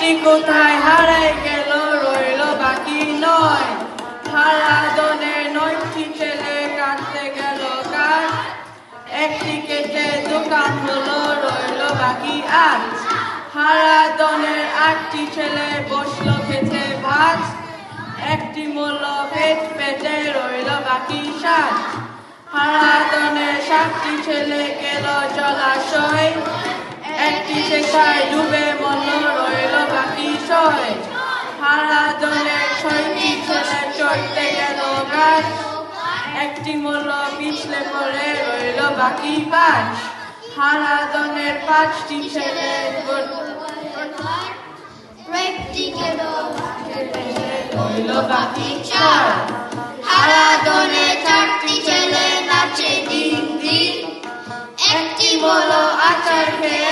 একটি কোথায় হারাই গেল রইল বাকি নয় হারাধনের 9টি ছেলে কাটতে গেল কাজ একটি কেটে দোকান হলো রইল বাকি 8 হারাধনের 8টি ছেলে বসলো খেতে ভাত একটি মূল্য পেটে রইল বাকি 7 হারাধনের 7টি ছেলে গেল জলাশয় একটি শেখায় ডুবে মরল রইল বাকি 6 হারাধনের 6টি ছেলে চড়তে গেল গাছ একটি মরল পিছলে পড়ে রইল বাকি 5 হারাধনের 5টি ছেলে রইল বাকি 4 হারাধনের 4টি ছেলে নাচে দিন দিন, একটি বলো আচার খেয়ে